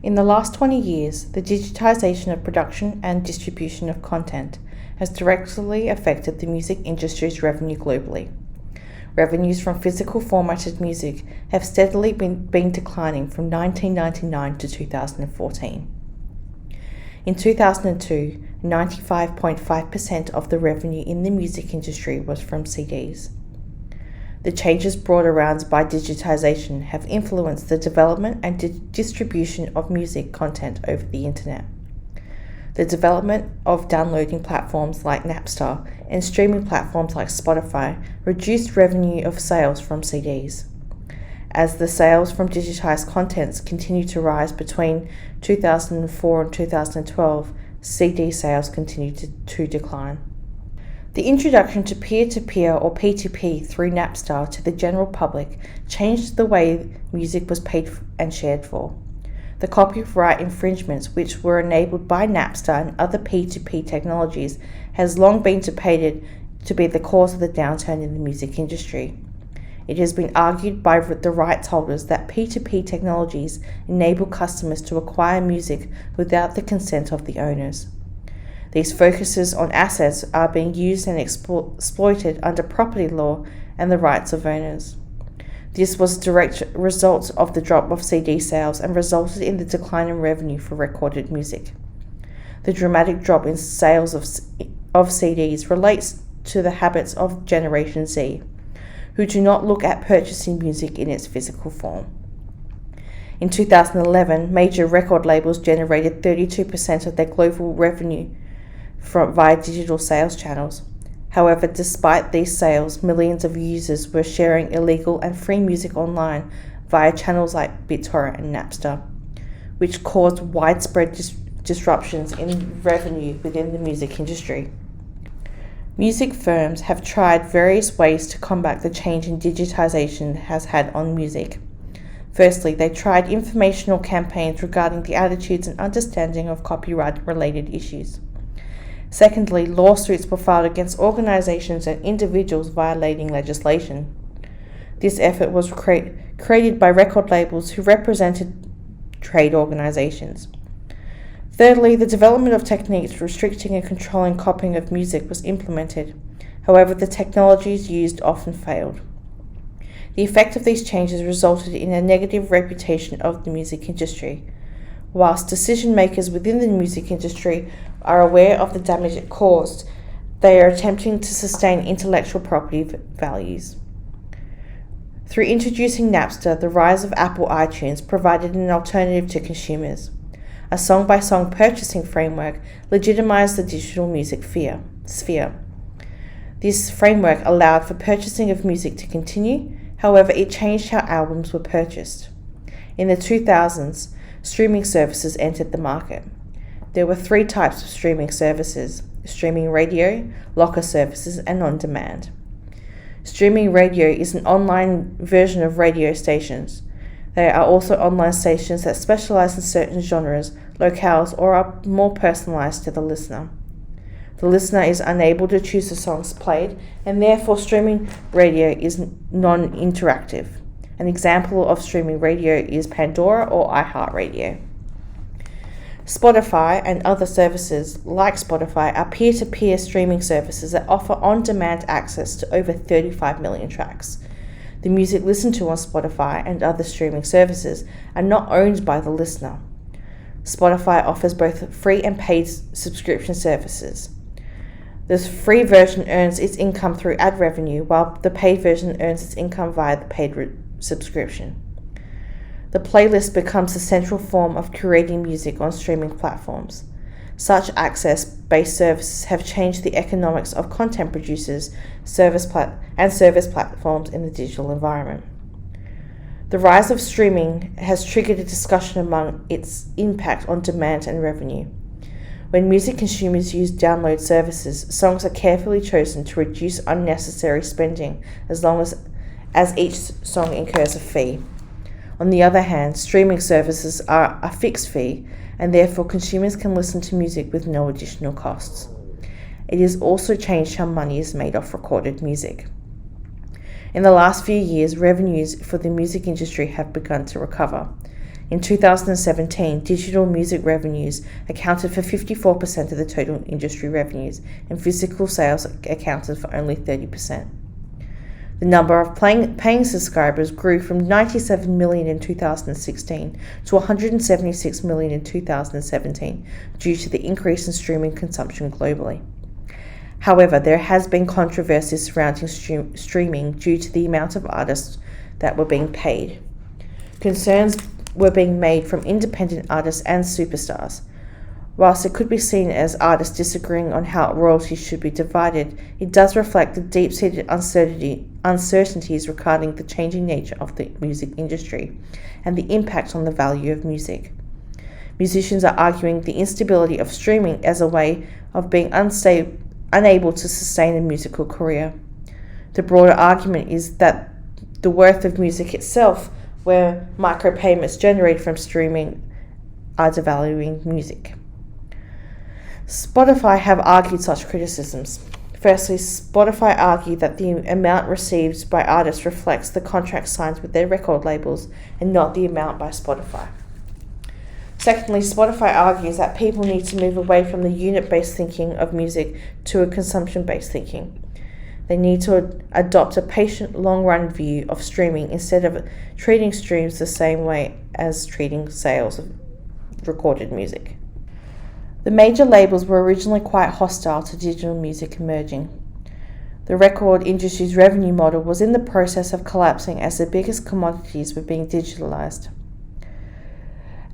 In the last 20 years, the digitization of production and distribution of content has directly affected the music industry's revenue globally. Revenues from physical formatted music have steadily been declining from 1999 to 2014. In 2002, 95.5% of the revenue in the music industry was from CDs. The changes brought around by digitization have influenced the development and distribution of music content over the internet. The development of downloading platforms like Napster and streaming platforms like Spotify reduced revenue of sales from CDs. As the sales from digitized contents continued to rise between 2004 and 2012, CD sales continued to decline. The introduction to peer-to-peer or P2P through Napster to the general public changed the way music was paid and shared for. The copyright infringements which were enabled by Napster and other P2P technologies has long been debated to be the cause of the downturn in the music industry. It has been argued by the rights holders that P2P technologies enable customers to acquire music without the consent of the owners. These focuses on assets are being used and exploited under property law and the rights of owners. This was a direct result of the drop of CD sales and resulted in the decline in revenue for recorded music. The dramatic drop in sales of CDs relates to the habits of Generation Z, who do not look at purchasing music in its physical form. In 2011, major record labels generated 32% of their global revenue via digital sales channels. However, despite these sales, millions of users were sharing illegal and free music online via channels like BitTorrent and Napster, which caused widespread disruptions in revenue within the music industry. Music firms have tried various ways to combat the change in digitization has had on music. Firstly, they tried informational campaigns regarding the attitudes and understanding of copyright-related issues. Secondly, lawsuits were filed against organizations and individuals violating legislation. This effort was created by record labels who represented trade organizations. Thirdly, the development of techniques restricting and controlling copying of music was implemented. However, the technologies used often failed. The effect of these changes resulted in a negative reputation of the music industry. Whilst decision makers within the music industry are aware of the damage it caused, they are attempting to sustain intellectual property values. Through introducing Napster, the rise of Apple iTunes provided an alternative to consumers. A song-by-song purchasing framework legitimized the digital music sphere. This framework allowed for purchasing of music to continue, however, it changed how albums were purchased. In the 2000s, streaming services entered the market. There were 3 types of streaming services: streaming radio, locker services, and on-demand. Streaming radio is an online version of radio stations. There are also online stations that specialize in certain genres, locales, or are more personalized to the listener. The listener is unable to choose the songs played, and therefore streaming radio is non-interactive. An example of streaming radio is Pandora or iHeartRadio. Spotify and other services like Spotify are peer-to-peer streaming services that offer on-demand access to over 35 million tracks. The music listened to on Spotify and other streaming services are not owned by the listener. Spotify offers both free and paid subscription services. The free version earns its income through ad revenue, while the paid version earns its income via the paid subscription. The playlist becomes the central form of curating music on streaming platforms. Such access-based services have changed the economics of content producers service platforms in the digital environment. The rise of streaming has triggered a discussion among its impact on demand and revenue. When music consumers use download services, songs are carefully chosen to reduce unnecessary spending as long as each song incurs a fee. On the other hand, streaming services are a fixed fee, and therefore consumers can listen to music with no additional costs. It has also changed how money is made off recorded music. In the last few years, revenues for the music industry have begun to recover. In 2017, digital music revenues accounted for 54% of the total industry revenues, and physical sales accounted for only 30%. The number of paying subscribers grew from 97 million in 2016 to 176 million in 2017 due to the increase in streaming consumption globally. However, there has been controversy surrounding streaming due to the amount of artists that were being paid. Concerns were being made from independent artists and superstars. Whilst it could be seen as artists disagreeing on how royalties should be divided, it does reflect the deep-seated uncertainties regarding the changing nature of the music industry and the impact on the value of music. Musicians are arguing the instability of streaming as a way of being unable to sustain a musical career. The broader argument is that the worth of music itself, where micropayments generated from streaming are devaluing music. Spotify have argued such criticisms. Firstly, Spotify argued that the amount received by artists reflects the contract signed with their record labels and not the amount by Spotify. Secondly, Spotify argues that people need to move away from the unit-based thinking of music to a consumption-based thinking. They need to adopt a patient, long-run view of streaming instead of treating streams the same way as treating sales of recorded music. The major labels were originally quite hostile to digital music emerging. The record industry's revenue model was in the process of collapsing as the biggest commodities were being digitalized.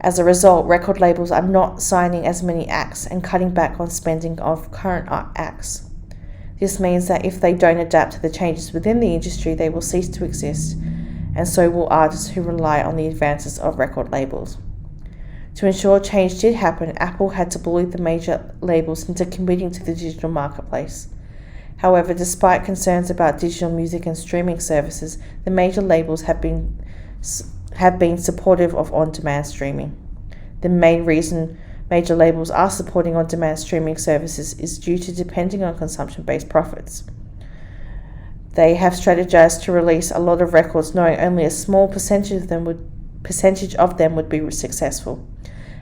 As a result, record labels are not signing as many acts and cutting back on spending of current acts. This means that if they don't adapt to the changes within the industry, they will cease to exist, and so will artists who rely on the advances of record labels. To ensure change did happen, Apple had to bully the major labels into committing to the digital marketplace. However, despite concerns about digital music and streaming services, the major labels have been supportive of on-demand streaming. The main reason major labels are supporting on-demand streaming services is due to depending on consumption-based profits. They have strategized to release a lot of records knowing only a small percentage of them would be successful.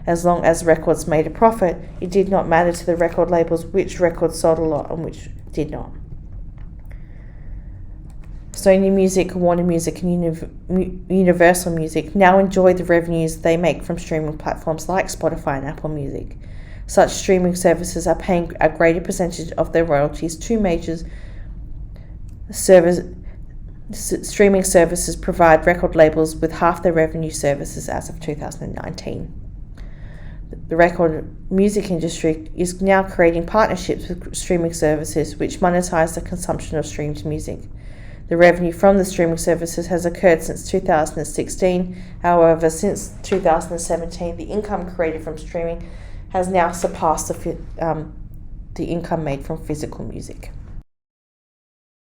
As long as records made a profit, it did not matter to the record labels which records sold a lot and which did not. Sony Music, Warner Music, and Universal Music now enjoy the revenues they make from streaming platforms like Spotify and Apple Music. Such streaming services are paying a greater percentage of their royalties to major streaming services provide record labels with half their revenue services as of 2019. The record music industry is now creating partnerships with streaming services which monetize the consumption of streamed music. The revenue from the streaming services has occurred since 2016. However, since 2017, the income created from streaming has now surpassed the income made from physical music.